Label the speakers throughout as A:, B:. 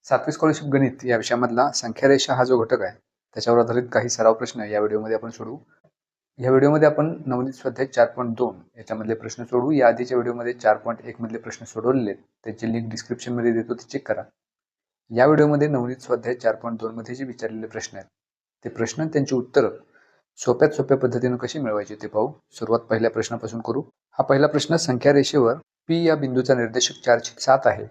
A: 7वी scholarship गणित या विषयामधला संख्यारेषा हा जो घटक आहे त्याच्यावर आधारित काही सराव प्रश्न या व्हिडिओमध्ये आपण सोडवू. या व्हिडिओमध्ये आपण नवनीत स्वाध्याय 4.2 याच्यामधले प्रश्न सोडवू. या आधीच्या व्हिडिओमध्ये 4.1 मधले प्रश्न सोडवलेले आहेत, त्याची लिंक डिस्क्रिप्शनमध्ये देतो, ते चेक करा. या व्हिडिओमध्ये नवनीत स्वाध्याय 4.2 मध्ये जे विचारलेले प्रश्न आहेत ते प्रश्न त्यांची उत्तरं सोप्यात सोप्या पद्धतीने कशी मिळवायची ते पाहू. सुरुवात पहिल्या प्रश्नापासून करू. हा पहिला प्रश्न, संख्या रेषेवर पी या बिंदूचा निर्देशक 4/7 आहे.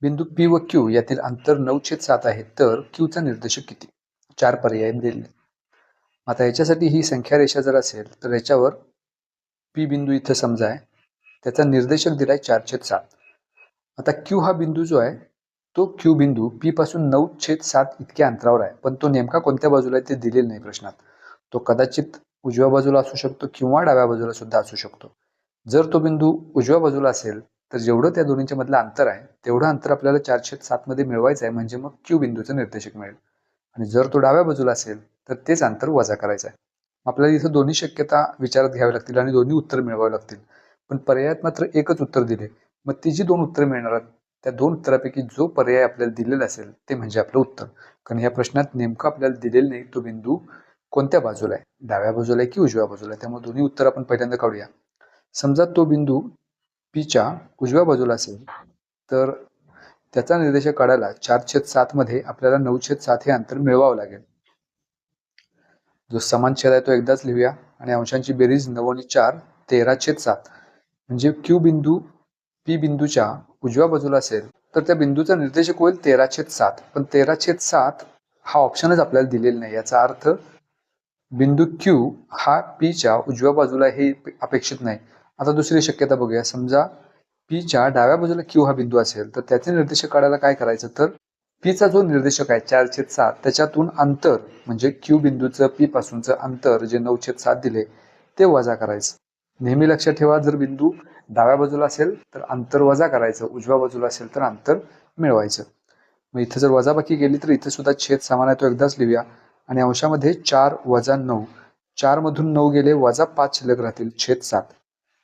A: बिंदू पी व क्यू यातील अंतर 9/7 आहे, तर क्यू चा निर्देशक किती? 4 पर्याय दिले. आता याच्यासाठी ही संख्या रेषा जर असेल तर याच्यावर पी बिंदू इथं समजा आहे, त्याचा निर्देशक दिलाय 4/7. आता क्यू हा बिंदू जो आहे तो क्यू बिंदू पी पासून 9/7 इतक्या अंतरावर आहे, पण तो नेमका कोणत्या बाजूला आहे ते दिलेलं नाही प्रश्नात. तो कदाचित उजव्या बाजूला असू शकतो किंवा डाव्या बाजूला सुद्धा असू शकतो. जर तो बिंदू उजव्या बाजूला असेल तर जेवढं त्या दोन्हीच्या मधलं अंतर आहे तेवढं अंतर आपल्याला 4/7 मध्ये मिळवायचं आहे, म्हणजे मग क्यू बिंदूचं निर्देशक मिळेल. आणि जर तो डाव्या बाजूला असेल तर तेच अंतर वजा करायचं आहे. आपल्याला इथं दोन्ही शक्यता विचारात घ्यावी लागतील आणि दोन्ही उत्तर मिळवावी लागतील, पण पर्यायात मात्र एकच उत्तर दिले. मग ती जी दोन उत्तरं मिळणार आहेत त्या दोन उत्तरापैकी जो पर्याय आपल्याला दिलेला असेल ते म्हणजे आपलं उत्तर. कारण या प्रश्नात नेमकं आपल्याला दिलेलं नाही तो बिंदू कोणत्या बाजूला आहे, डाव्या बाजूला आहे की उजव्या बाजूला आहे. त्यामुळे दोन्ही उत्तर आपण पहिल्यांदा काढूया. समजा तो बिंदू पीच्या उजव्या बाजूला असेल तर त्याचा निर्देशक काढायला 4/7 मध्ये आपल्याला 9/7 हे अंतर मिळवावं लागेल. जो समान छेद आहे तो एकदाच लिहूया आणि अंशांची बेरीज 9 आणि 4 13/7. म्हणजे क्यू बिंदू पी बिंदूच्या उजव्या बाजूला असेल तर त्या बिंदूचा निर्देशक होईल 13/7. पण 13/7 हा ऑप्शनच आपल्याला दिलेला नाही. याचा अर्थ बिंदू क्यू हा पीच्या उजव्या बाजूला हे अपेक्षित नाही. आता दुसरी शक्यता बघूया. समजा पीच्या डाव्या बाजूला क्यू हा बिंदू असेल तर त्याचे निर्देशक काढायला काय करायचं, तर पीचा जो निर्देशक आहे 4/7 त्याच्यातून अंतर म्हणजे क्यू बिंदूचं पी पासूनचं अंतर जे 9/7 दिले ते वजा करायचं. नेहमी लक्षात ठेवा, जर बिंदू डाव्या बाजूला असेल तर अंतर वजा करायचं, उजव्या बाजूला असेल तर अंतर मिळवायचं. मग इथं जर वजाबाकी केली तर इथं सुद्धा छेद समान आहे तो एकदाच लिहूया आणि अंशामध्ये 4 - 9, 4 मधून 9 गेले -5 शिल्लक राहतील -7.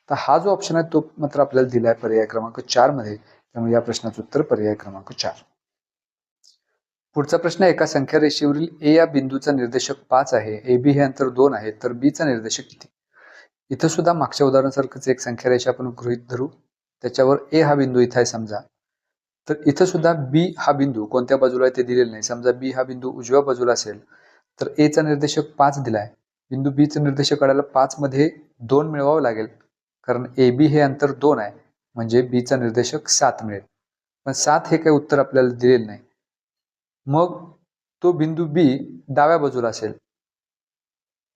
A: तर हा जो ऑप्शन आहे तो मात्र आपल्याला दिलाय पर्याय क्रमांक 4 मध्ये. त्यामुळे या प्रश्नाचं उत्तर पर्याय क्रमांक 4. पुढचा प्रश्न, एका संख्या रेषेवरील ए या बिंदूचा निर्देशक 5 आहे, ए बी हे अंतर 2 आहे, तर बी चा निर्देशक किती? इथं सुद्धा मागच्या उदाहरणासारखंच एक संख्या रेषा आपण गृहीत धरू. त्याच्यावर ए हा बिंदू इथं आहे समजा. तर इथं सुद्धा बी हा बिंदू कोणत्या बाजूला आहे ते दिलेलं नाही. समजा बी हा बिंदू उजव्या बाजूला असेल तर ए चा निर्देशक 5 दिलाय. बिंदू बी चं निर्देशक काढायला 5 मध्ये 2 मिळवावं लागेल, कारण ए बी हे अंतर 2 आहे, म्हणजे बी चा निर्देशक 7 मिळेल. पण 7 हे काही उत्तर आपल्याला दिलेलं नाही. मग तो बिंदू बी डाव्या बाजूला असेल.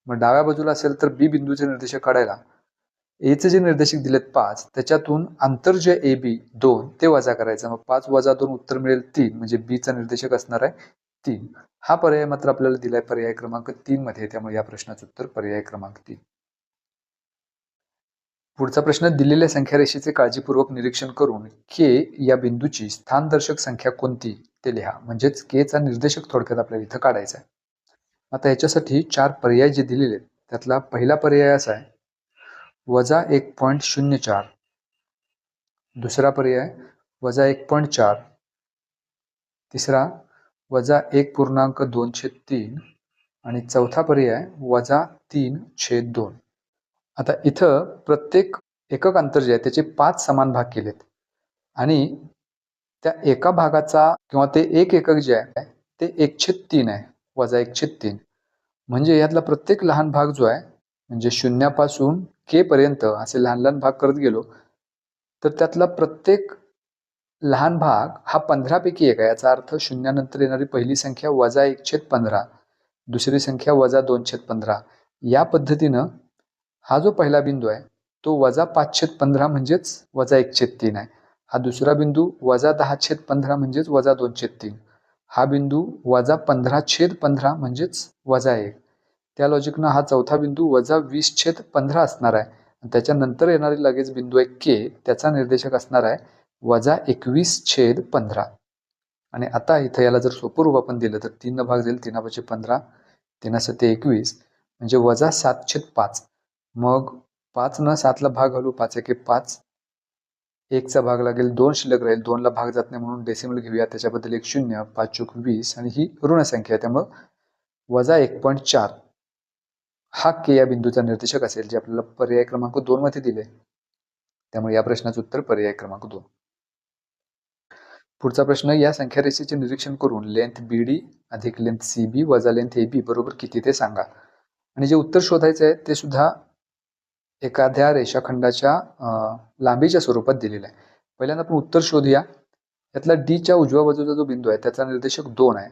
A: मग डाव्या बाजूला असेल तर बी बिंदूचे निर्देशक काढायला एचे जे निर्देशक दिलेत 5 त्याच्यातून अंतर जे ए बी 2 ते वजा करायचं. मग 5 - 2 उत्तर मिळेल 3, म्हणजे बी चा निर्देशक असणार आहे 3. हा पर्याय मात्र आपल्याला दिलाय पर्याय क्रमांक 3 मध्ये. त्यामुळे या प्रश्नाचं उत्तर पर्याय क्रमांक 3. पुढचा प्रश्न, दिलेल्या संख्या रेषेचे काळजीपूर्वक निरीक्षण करून के या बिंदूची स्थानदर्शक संख्या कोणती ते लिहा. म्हणजेच के चा निर्देशक थोडक्यात आपल्याला इथं काढायचा आहे. आता याच्यासाठी 4 पर्याय जे दिलेले आहेत त्यातला पहिला पर्याय असा आहे -1.04. दुसरा पर्याय -1.4. तिसरा -1.2/3 आणि चौथा पर्याय -3/2. आता इथं प्रत्येक एकक अंतर जे आहे त्याचे 5 समान भाग केलेत आणि त्या एका भागाचा किंवा ते एक एकक जे आहे ते 1/3 आहे, -1/3. म्हणजे यातला प्रत्येक लहान भाग जो आहे, म्हणजे 0 पासून के पर्यंत असे लहान लहान भाग करत गेलो तर त्यातला प्रत्येक लहान भाग हा 15 पैकी एक आहे. याचा अर्थ 0 नंतर येणारी पहिली संख्या -1/15, दुसरी संख्या -2/15. या पद्धतीनं हा जो पहिला बिंदू आहे तो -5/15 म्हणजेच -1/3 आहे. हा दुसरा बिंदू -10/15 म्हणजेच -2/3. हा बिंदू -15/15 म्हणजेच -1. त्या लॉजिकनं हा चौथा बिंदू -20/15 असणार आहे. त्याच्यानंतर येणारी लगेच बिंदू आहे के, त्याचा निर्देशक असणार आहे -21/15. आणि आता इथं याला जर सोपं रूप आपण दिलं तर 3 भाग जाईल, 3×5 = 15, 3×7 = 21, म्हणजे -7/5. मग 5 न 7 ला भाग घालू, 5×1 = 5, 1चा भाग लागेल 2 शिल्लक राहील, 2ला भाग जात नाही म्हणून डेसिमल घेऊया, त्याच्याबद्दल एक 0, 5 चोक 20 आणि ही ऋण संख्या आहे त्यामुळं वजा 1.4 हा के या बिंदूचा निर्देशक असेल जे आपल्याला पर्याय क्रमांक 2 मध्ये दिले. त्यामुळे या प्रश्नाचं उत्तर पर्याय क्रमांक 2. पुढचा प्रश्न, या संख्या रेषेचे निरीक्षण करून लेंथ BD अधिक लेंथ CB वजा लेंथ AB बरोबर किती ते सांगा. आणि जे उत्तर शोधायचे आहे ते सुद्धा एखाद्या रेषाखंडाच्या लांबीच्या स्वरूपात दिलेलं आहे. पहिल्यांदा आपण उत्तर शोधूया. यातला Dच्या उजव्या बाजूचा जो बिंदू आहे त्याचा निर्देशक 2 आहे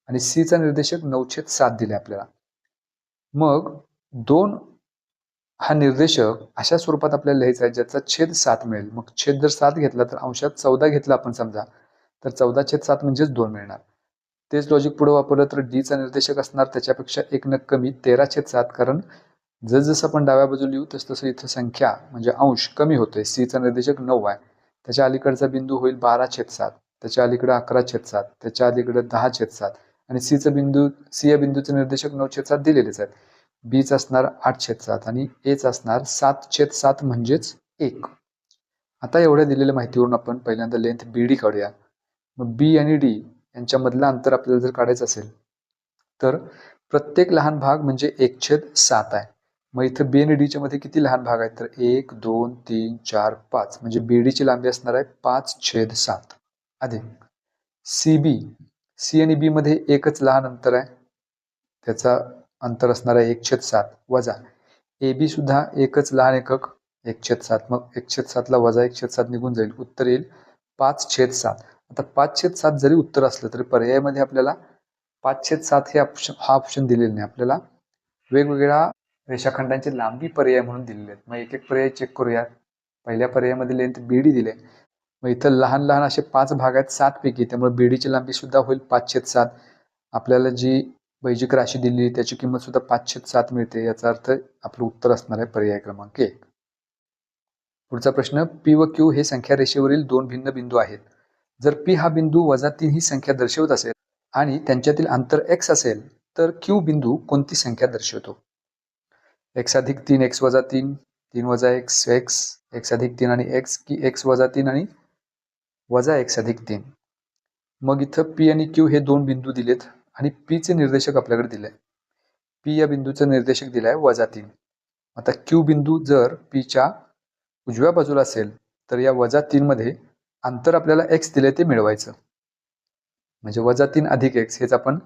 A: आणि Cचा निर्देशक 9/7 दिले आपल्याला. मग 2 हा निर्देशक अशा स्वरूपात आपल्याला लिहायचा आहे ज्याचा छेद 7 मिळेल. मग छेद जर 7 घेतला तर अंशात 14 घेतला आपण समजा, तर 14/7 म्हणजेच 2 मिळणार. तेच लॉजिक पुढे वापरलं तर Dचा निर्देशक असणार त्याच्यापेक्षा 1 नग कमी 13/7, कारण जसं आपण डाव्या बाजूला लिहू तसं इथं संख्या म्हणजे अंश कमी होतोय. Cचा निर्देशक 9 आहे, त्याच्या अलीकडचा बिंदू होईल 12/7, त्याच्या अलीकडे 11/7, त्याच्या अलीकडे 10/7 आणि C या बिंदूचे निर्देशक 9/7 दिलेलेच आहेत. Bचा असणार 8/7 आणि Aचा असणार 7/7 म्हणजेच 1. आता एवढ्या दिलेल्या माहितीवरून आपण पहिल्यांदा लेंथ BD काढूया. मग B आणि D यांच्यामधलं अंतर आपल्याला जर काढायचं असेल तर प्रत्येक लहान भाग म्हणजे 1/7 आहे. मग इथं B आणि Dच्या मध्ये किती लहान भाग आहेत तर 1, 2, 3, 4, 5 म्हणजे BD ची लांबी असणार आहे 5/7 अधिक CB. C आणि B मध्ये एकच लहान अंतर आहे, त्याचा अंतर असणार आहे 1/7 वजा AB सुद्धा एकच लहान एकक 1/7. मग 1/7 ला वजा 1/7 निघून जाईल, उत्तर येईल 5/7. आता 5/7 जरी उत्तर असलं तरी पर्यायामध्ये आपल्याला 5/7 हे हा ऑप्शन दिलेला नाही, आपल्याला वेगवेगळ्या रेषाखंडांची लांबी पर्याय म्हणून दिलेले आहेत. मग एक एक पर्याय चेक करूया. पहिल्या पर्यायामध्ये लेंथ BD दिले, मग इथं लहान लहान असे 5 भाग आहेत 7 पैकी, त्यामुळे BD ची लांबी सुद्धा होईल 5/7. आपल्याला जी बैजिक राशी दिली त्याची किंमत सुद्धा 5/7 मिळते. याचा अर्थ आपलं उत्तर असणार आहे पर्याय क्रमांक 1. पुढचा प्रश्न, P व Q हे संख्या रेषेवरील 2 भिन्न बिंदू आहेत. जर P हा बिंदू -3 ही संख्या दर्शवत असेल आणि त्यांच्यातील अंतर x असेल तर Q बिंदू कोणती संख्या दर्शवतो. x अधिक 3 x वजा 3 3 वजा x x x अधिक 3 आणि x की x वजा 3 आणि वजा x अधिक 3. मग इथं P आणि Q हे 2 बिंदू दिलेत आणि P चे निर्देशक आपल्याकडे दिले आहे. P या बिंदूचं निर्देशक दिलं आहे -3. आता Q बिंदू जर P च्या उजव्या बाजूला असेल तर या -3 मध्ये अंतर आपल्याला x दिले ते मिळवायचं. म्हणजे -3 अधिक x हेच आपण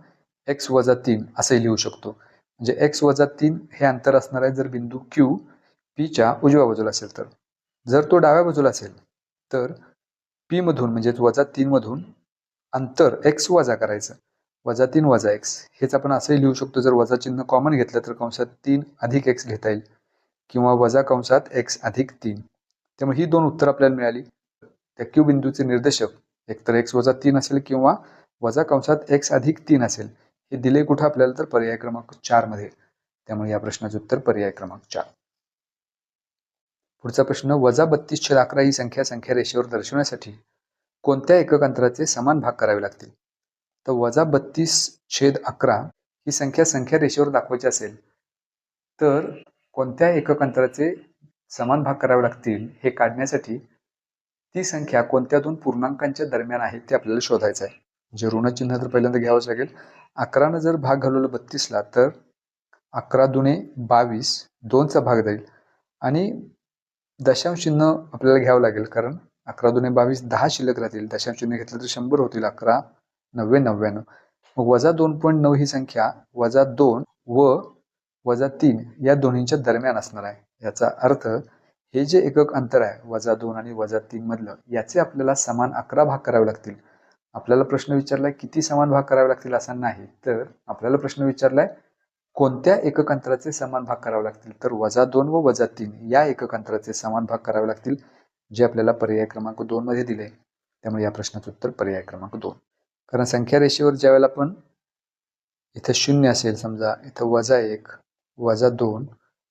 A: x वजा 3 असे लिहू शकतो. म्हणजे x वजा 3 हे अंतर असणार आहे जर बिंदू Q P च्या उजव्या बाजूला असेल तर. जर तो डाव्या बाजूला असेल तर P मधून म्हणजेच -3 मधून अंतर x वजा करायचं. -3 वजा x हेच आपण असंही लिहू शकतो. जर वजा चिन्ह कॉमन घेतलं तर कंसात 3 अधिक x घेता येईल किंवा वजा कंसात x अधिक 3. त्यामुळे ही 2 उत्तर आपल्याला मिळाली. त्या Q बिंदूचे निर्देशक एकतर x वजा 3 असेल किंवा वजा कंसात x अधिक 3 असेल. हे दिले कुठं आपल्याला तर पर्याय क्रमांक 4 मध्ये. त्यामुळे या प्रश्नाचं उत्तर पर्याय क्रमांक 4. पुढचा प्रश्न, -32/11 ही संख्या रेषेवर दर्शवण्यासाठी कोणत्या एकक अंतराचे समान भाग करावे लागतील. तर -32/11 ही संख्या रेषेवर दाखवायची असेल तर कोणत्या एकक अंतराचे समान भाग करावे लागतील हे काढण्यासाठी ती संख्या कोणत्या दोन पूर्णांकांच्या दरम्यान आहे ते आपल्याला शोधायचं आहे. म्हणजे ऋण चिन्ह तर पहिल्यांदा घ्यावंच लागेल. 11 जर भाग घालवलं 32ला तर 11 दुणे 22 2चा भाग जाईल आणि दशांश चिन्ह आपल्याला घ्यावं लागेल, कारण 11 दुणे 22 10 शिल्लक राहतील. दशांश चिन्ह घेतलं तर 100 होतील. 11 9 99. मग -2.9 ही संख्या -2 व -3 या दोन्हींच्या दरम्यान असणार आहे. याचा अर्थ हे जे एकक अंतर आहे -2 आणि -3 मधलं याचे आपल्याला समान 11 भाग करावे लागतील. आपल्याला प्रश्न विचारलाय किती समान भाग करावे लागतील असा नाही, तर आपल्याला प्रश्न विचारलाय कोणत्या एकक अंतराचे समान भाग करावे लागतील. तर -2 व -3 या एकक अंतराचे समान भाग करावे लागतील, जे आपल्याला पर्याय क्रमांक 2 मध्ये दिले. त्यामुळे या प्रश्नाचं उत्तर पर्याय क्रमांक 2. कारण संख्या रेषेवर ज्या वेळेला आपण इथं 0 असेल समजा, इथं -1 -2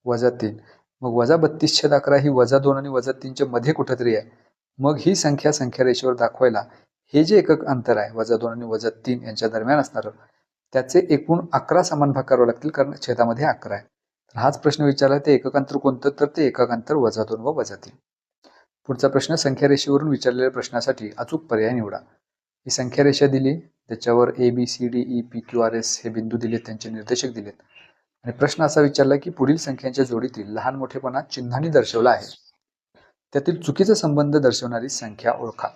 A: -3, मग -32/11 ही -2 आणि -3च्या मध्ये कुठेतरी आहे. मग ही संख्या रेषेवर दाखवायला हे जे एकक अंतर आहे -2 आणि -3 यांच्या दरम्यान असणार त्याचे एकूण 11 समान भाग करावे लागतील, कारण छेदामध्ये 11 आहे. तर हाच प्रश्न विचारला ते एकक अंतर कोणतं, तर ते एकक अंतर -2 व -3. पुढचा प्रश्न, संख्या रेषेवरून विचारलेल्या प्रश्नासाठी अचूक पर्याय निवडा. ही संख्या रेषा दिली, त्याच्यावर ABCDEPQRS हे बिंदू दिलेत, त्यांचे निर्देशक दिलेत आणि प्रश्न असा विचारला की पुढील संख्यांच्या जोडीतील लहान मोठेपणा चिन्हांनी दर्शवला आहे. त्यातील चुकीचा संबंध दर्शवणारी संख्या ओळखा.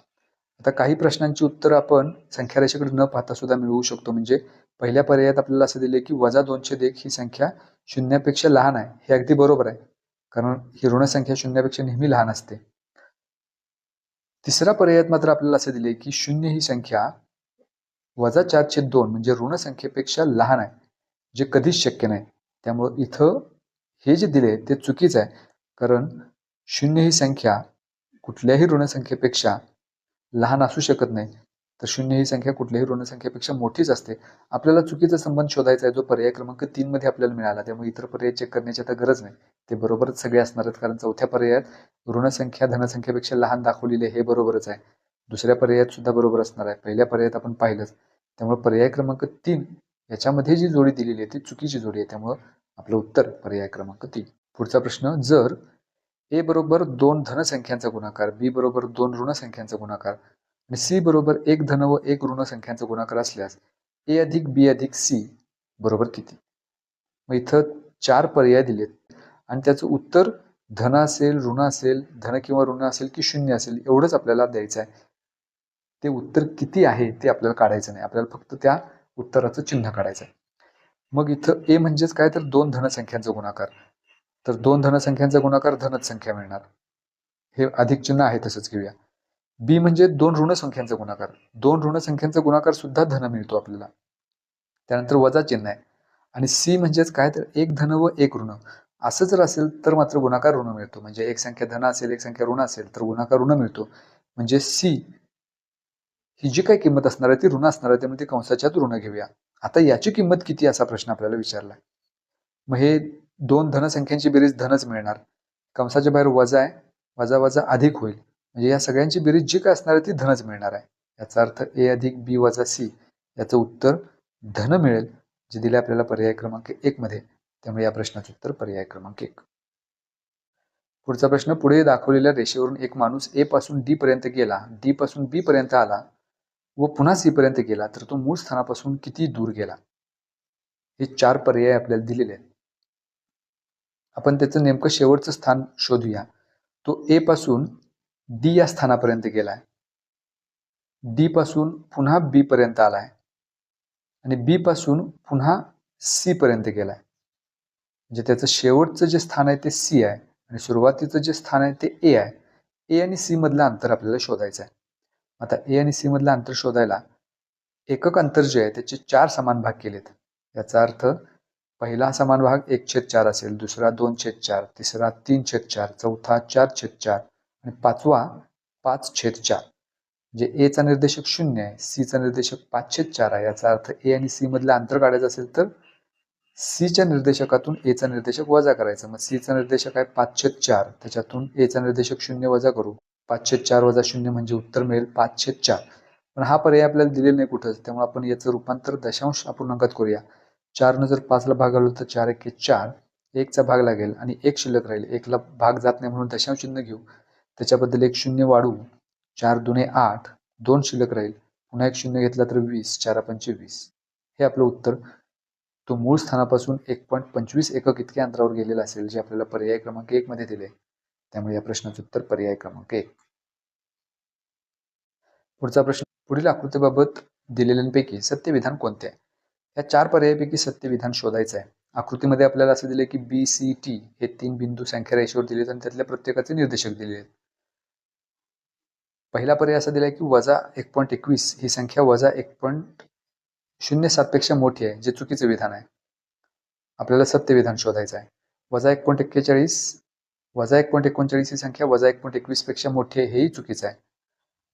A: आता काही प्रश्नांची उत्तर आपण संख्या रेषेकडे न पाहता सुद्धा मिळवू शकतो. म्हणजे पहिल्या पर्यायात आपल्याला असं दिले की -2/1 ही संख्या शून्यापेक्षा लहान आहे. हे अगदी बरोबर आहे, कारण ही ऋण संख्या शून्यापेक्षा नेहमी लहान असते. तिसऱ्या पर्यायात मात्र आपल्याला असं दिले की 0 ही संख्या -4/2 म्हणजे ऋण संख्येपेक्षा लहान आहे, जे कधीच शक्य नाही. त्यामुळे इथं हे जे दिले ते चुकीचं आहे, कारण 0 ही संख्या कुठल्याही ऋण संख्येपेक्षा लहान असू शकत नाही. तर 0 ही संख्या कुठल्याही ऋण संख्येपेक्षा मोठीच असते. आपल्याला चुकीचा संबंध शोधायचा आहे, जो पर्याय क्रमांक 3 मध्ये आपल्याला मिळाला. त्यामुळे इतर पर्याय चेक करण्याची आता गरज नाही, ते बरोबरच सगळे असणार आहेत. कारण चौथ्या पर्यायात ऋण संख्या धनसंख्येपेक्षा लहान दाखवलेली आहे, हे बरोबरच आहे. दुसऱ्या पर्यायात सुद्धा बरोबर असणार आहे. पहिल्या पर्यायात आपण पाहिलंच. त्यामुळे पर्याय क्रमांक 3 याच्यामध्ये जी जोडी दिलेली आहे ती चुकीची जोडी आहे. त्यामुळे आपलं उत्तर पर्याय क्रमांक 3. पुढचा प्रश्न, जर A बरोबर 2 धनसंख्यांचा गुणाकार, B बरोबर 2 ऋण संख्यांचा गुणाकार आणि C बरोबर 1 धन व 1 ऋण संख्यांचा गुणाकार असल्यास A अधिक B अधिक C बरोबर किती? मग इथं 4 पर्याय दिलेत आणि त्याचं उत्तर धन असेल, ऋण असेल, धन किंवा ऋण असेल की 0 असेल, एवढंच आपल्याला द्यायचं आहे. ते उत्तर किती आहे ते आपल्याला काढायचं नाही. आपल्याला फक्त त्या उत्तराचं चिन्ह काढायचं आहे. मग इथं A म्हणजेच काय, तर 2 धनसंख्यांचा गुणाकार. तर 2 धनसंख्यांचा गुणाकार धनच संख्या मिळणार. हे अधिक चिन्ह आहे तसंच घेऊया. बी म्हणजे 2 ऋण संख्यांचा गुणाकार. 2 ऋण संख्यांचा गुणाकार सुद्धा धन मिळतो आपल्याला. त्यानंतर वजा चिन्ह आहे. आणि सी म्हणजेच काय, तर 1 धन व 1 ऋण. असं जर असेल तर मात्र गुणाकार ऋण मिळतो. म्हणजे एक संख्या धन असेल, एक संख्या ऋण असेल तर गुणाकार ऋण मिळतो. म्हणजे सी ही जी काही किंमत असणार आहे ती ऋण असणार आहे, त्यामुळे ती कंसाच्यात ऋण घेऊया. आता याची किंमत किती असा प्रश्न आपल्याला विचारला. मग हे 2 धनसंख्यांची बेरीज धनच मिळणार. कंसाच्या बाहेर वजा आहे, वजा वजा अधिक होईल. म्हणजे या सगळ्यांची बेरीज जी काय असणार आहे ती धनच मिळणार आहे. याचा अर्थ A अधिक B वजा C याचं उत्तर धन मिळेल, जे दिले आपल्याला पर्याय क्रमांक 1 मध्ये. त्यामुळे या प्रश्नाचं उत्तर पर्याय क्रमांक 1. पुढचा प्रश्न, पुढे दाखवलेल्या रेषेवरून एक माणूस A पासून D पर्यंत गेला, D पासून B पर्यंत आला व पुन्हा C पर्यंत गेला, तर तो मूळ स्थानापासून किती दूर गेला? हे 4 पर्याय आपल्याला दिलेले आहेत. आपण त्याचं नेमकं शेवटचं स्थान शोधूया. तो A पासून D या स्थानापर्यंत गेलाय, D पासून पुन्हा B पर्यंत आलाय आणि B पासून पुन्हा C पर्यंत गेलाय. म्हणजे त्याचं शेवटचं जे स्थान आहे ते C आहे आणि सुरुवातीचं जे स्थान आहे ते A आहे. A आणि C मधलं अंतर आपल्याला शोधायचं आहे. आता A आणि C मधलं अंतर शोधायला एकक अंतर जे आहे त्याचे 4 समान भाग केलेत. याचा अर्थ पहिला समान भाग 1/4 असेल, दुसरा 2/4, तिसरा 3/4, चौथा 4/4 आणि पाचवा 5/4. म्हणजे A चा निर्देशक 0 आहे, C चा निर्देशक 5/4 आहे. याचा अर्थ A आणि C मधलं अंतर काढायचं असेल तर C च्या निर्देशकातून A चा निर्देशक वजा करायचं. मग C चा निर्देशक आहे 5/4, त्याच्यातून A चा निर्देशक 0 वजा करू. 5/4 वजा 0 म्हणजे उत्तर मिळेल 5/4. पण हा पर्याय आपल्याला दिलेला नाही कुठंच, त्यामुळे आपण याचं रूपांतर दशांश अपूर्णांकात करूया. 4 न जर 5 ला भागालो तर 4 एके 4, 1 चा भाग लागेल आणि 1 शिल्लक राहील. 1 ला भाग जात नाही म्हणून दशांश चिन्ह घेऊ. त्याच्याबद्दल 1 शून्य वाढवू. 4 दुने 8, 2 शिल्लक राहील. पुन्हा 1 शून्य घेतला तर 20, 4 पंचे 20. हे आपलं उत्तर तो मूळ स्थानापासून 1.25 एकक इतक्या अंतरावर गेलेला असेल, जे आपल्याला पर्याय क्रमांक 1 मध्ये दिले. त्यामुळे या प्रश्नाचं उत्तर पर्याय क्रमांक 1. पुढचा प्रश्न, पुढील आकृतीबाबत दिलेल्यांपैकी सत्य विधान कोणते आहे? या 4 पर्यायापैकी सत्य विधान शोधायचं आहे. आकृतीमध्ये आपल्याला असं दिले की BCT हे 3 बिंदू संख्या रेषेवर दिलेत आणि त्यातल्या प्रत्येकाचे निर्देशक दिले आहेत. पहिला पर्याय असा दिलाय की -1.21 ही संख्या -1.07 पेक्षा मोठी आहे, जे चुकीचे विधान आहे. आपल्याला सत्य विधान शोधायचं आहे. -1.39 ही संख्या -1.21 पेक्षा मोठी आहे, हेही चुकीचं आहे.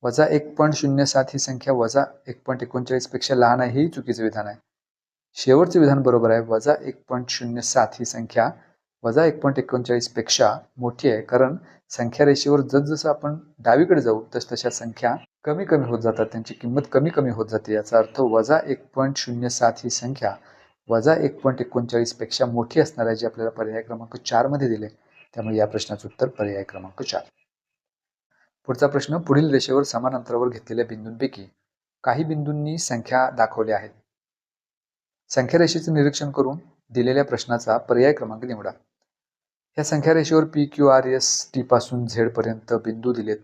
A: -1.07 ही संख्या -1.39 पेक्षा लहान आहे, हेही चुकीचे विधान आहे. शेवटचे विधान बरोबर आहे. -1.07 ही संख्या -1.39 पेक्षा मोठी आहे, कारण संख्या रेषेवर जसजसं आपण डावीकडे जाऊ तशा संख्या कमी कमी होत जातात, त्यांची किंमत कमी कमी होत जाते. याचा अर्थ -1.07 ही संख्या -1.39 पेक्षा मोठी असणार आहे, जे आपल्याला पर्याय क्रमांक 4 मध्ये दिले. त्यामुळे या प्रश्नाचं उत्तर पर्याय क्रमांक 4. पुढचा प्रश्न, पुढील रेषेवर समान अंतरावर घेतलेल्या बिंदूंपैकी काही बिंदूंनी संख्या दाखवल्या आहेत. संख्या रेषेचे निरीक्षण करून दिलेल्या प्रश्नाचा पर्याय क्रमांक निवडा. या संख्या रेषेवर P Q R S T पासून झेड पर्यंत बिंदू दिलेत.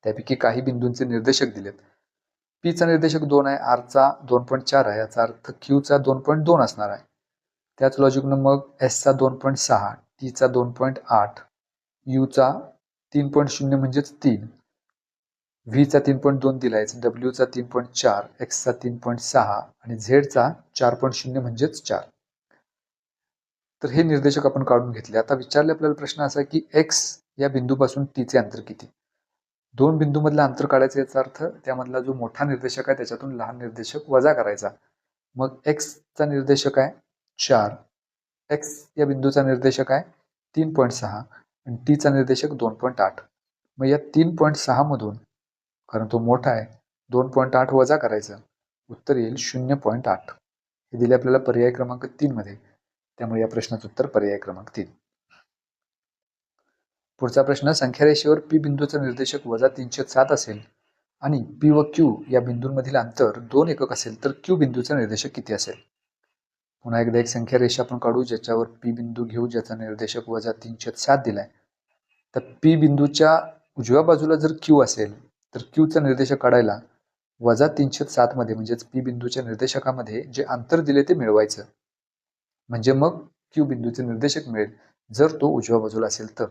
A: त्यापैकी काही बिंदूंचे निर्देशक दिलेत. पी चा निर्देशक 2 आहे, आर चा 2.4 आहे, याचा अर्थ क्यू चा 2.2 असणार आहे. त्याच लॉजिकनं मग एस चा 2.6, टी चा 2.8, यू चा 3.0 म्हणजेच 3, व्ही चा 3.2 दिलाय, डब्ल्यू चा 3.4, एक्स चा 3.6 आणि झेड चा 4.0 म्हणजेच 4. तर हे निर्देशक आपण काढून घेतले. आता विचारले आपल्याला प्रश्न असा की एक्स या बिंदूपासून टीचे अंतर किती. दोन बिंदूमधलं अंतर काढायचं, याचा अर्थ त्यामधला जो मोठा निर्देशक आहे त्याच्यातून लहान निर्देशक वजा करायचा. मग एक्सचा निर्देशक आहे 4, एक्स या बिंदूचा निर्देशक आहे 3.6 आणि टीचा निर्देशक 2.8. मग या 3.6 मधून, कारण तो मोठा आहे, 2.8 वजा करायचं, उत्तर येईल 0.8. हे दिले आपल्याला पर्याय क्रमांक 3 मध्ये. त्यामुळे या प्रश्नाचं उत्तर पर्याय क्रमांक 3. पुढचा प्रश्न, संख्या रेषेवर पी बिंदूचा निर्देशक वजा 307 असेल आणि पी व क्यू या बिंदूंमधील अंतर 2 एकक असेल तर क्यू बिंदूचा निर्देशक किती असेल. पुन्हा एकदा एक संख्या रेषा आपण काढू, ज्याच्यावर पी बिंदू घेऊ, ज्याचा निर्देशक वजा 307 दिलाय. तर पी बिंदूच्या उजव्या बाजूला जर क्यू असेल तर क्यूचा निर्देशक काढायला वजा 307 मध्ये म्हणजेच पी बिंदूच्या निर्देशकामध्ये जे अंतर दिले ते मिळवायचं, म्हणजे मग क्यू बिंदूचे निर्देशक मिळेल जर तो उजव्या बाजूला असेल तर.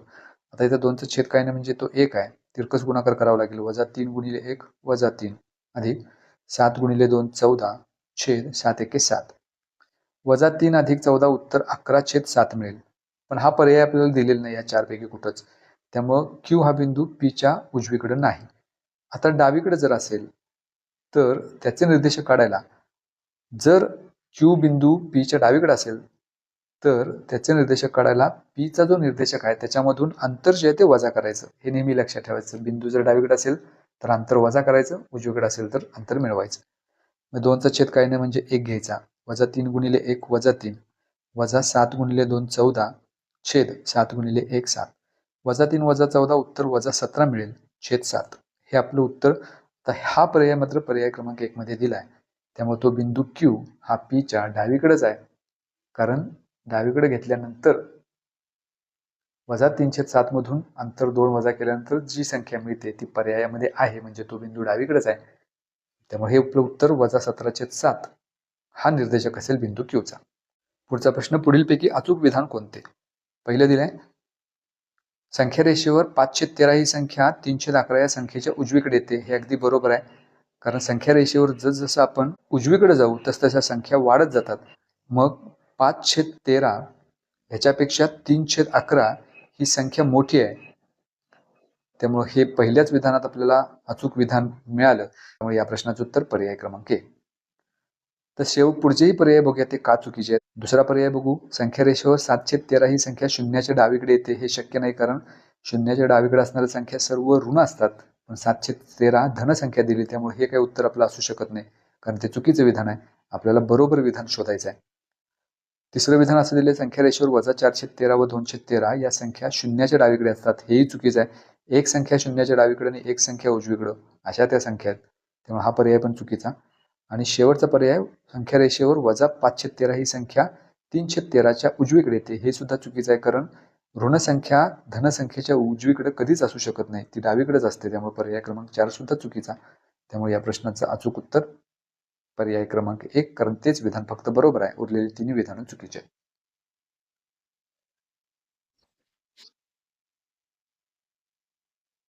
A: आता इथं 2चा छेद काय नाही, म्हणजे तो 1 आहे, तिरकस गुणाकार करावा लागेल. वजा 3 गुणिले 1 वजा 3 अधिक 7 गुणिले 2 14 छेद 7 एके 7. वजा 3 अधिक 14 उत्तर 11 छेद 7 मिळेल. पण हा पर्याय आपल्याला दिलेला नाही या चारपैकी कुठंच, त्यामुळं क्यू हा बिंदू पीच्या उजवीकडे नाही. आता डावीकडे जर असेल तर त्याचे निर्देशक काढायला, जर क्यू बिंदू पीच्या डावीकडे असेल तर त्याचे निर्देशक काढायला पीचा जो निर्देशक आहे त्याच्यामधून अंतर जे आहे ते वजा करायचं. हे नेहमी लक्षात ठेवायचं. बिंदू जर डावीकडे असेल तर अंतर वजा करायचं, उजवीकडे असेल तर अंतर मिळवायचं. मग 2चा छेद काही नाही, म्हणजे 1 घ्यायचा. वजा 3 गुणिले 1 वजा 3 वजा 7 गुणिले 2 14 छेद 7 गुणिले 1 7. वजा 3 वजा 14 उत्तर वजा 17 मिळेल छेद 7. हे आपलं उत्तर. तर हा पर्याय मात्र पर्याय क्रमांक 1 मध्ये दिलाय. त्यामुळे तो बिंदू क्यू हा पीच्या डावीकडेच आहे, कारण डावीकडे घेतल्यानंतर वजा 307 मधून अंतर 2 वजा केल्यानंतर जी संख्या मिळते ती पर्यायामध्ये आहे, म्हणजे तो बिंदू डावीकडेच आहे. त्यामुळे हे आपलं उत्तर वजा 17/7 हा निर्देशक असेल बिंदू क्यूचा. पुढचा प्रश्न, पुढीलपैकी अचूक विधान कोणते. पहिलं दिलंय, संख्या रेषेवर 5/13 ही संख्या 311 या संख्येच्या उजवीकडे येते. हे अगदी बरोबर आहे, कारण संख्या रेषेवर जसं आपण उजवीकडे जाऊ तसतशा संख्या वाढत जातात. मग 5/13 ह्याच्यापेक्षा 3/11 ही संख्या मोठी आहे, त्यामुळे हे पहिल्याच विधानात आपल्याला अचूक विधान मिळालं. त्यामुळे या प्रश्नाचं उत्तर पर्याय क्रमांक 1. तर पुढचेही पर्याय बघूया ते का चुकीचे आहेत. दुसरा पर्याय बघू, संख्या रेषेवर 7/13 ही संख्या शून्याच्या डावीकडे येते. हे शक्य नाही, कारण शून्याच्या डावीकडे असणाऱ्या संख्या सर्व ऋण असतात, पण 7/13 धनसंख्या दिली, त्यामुळे हे काही उत्तर आपलं असू शकत नाही, कारण ते चुकीचं विधान आहे. आपल्याला बरोबर विधान शोधायचं आहे. तिसरं विधान असं दिले, संख्या रेषेवर वजा 4/13 व 2/13 या संख्या शून्याच्या डावीकडे असतात. हेही चुकीचं आहे. एक संख्या शून्याच्या डावीकडे आणि एक संख्या उजवीकडं अशा त्या संख्या आहेत, त्यामुळे हा पर्याय पण चुकीचा. आणि शेवटचा पर्याय, संख्या रेषेवर वजा 5/13 ही संख्या 3/13च्या उजवीकडे येते. हे सुद्धा चुकीचं आहे, कारण ऋणसंख्या धनसंख्येच्या उजवीकडे कधीच असू शकत नाही, ती डावीकडेच असते. त्यामुळे पर्याय क्रमांक 4 सुद्धा चुकीचा. त्यामुळे या प्रश्नाचं अचूक उत्तर पर्याय क्रमांक 1, कारण तेच विधान फक्त बरोबर आहे, उरलेली तिन्ही विधानं चुकीचे आहेत.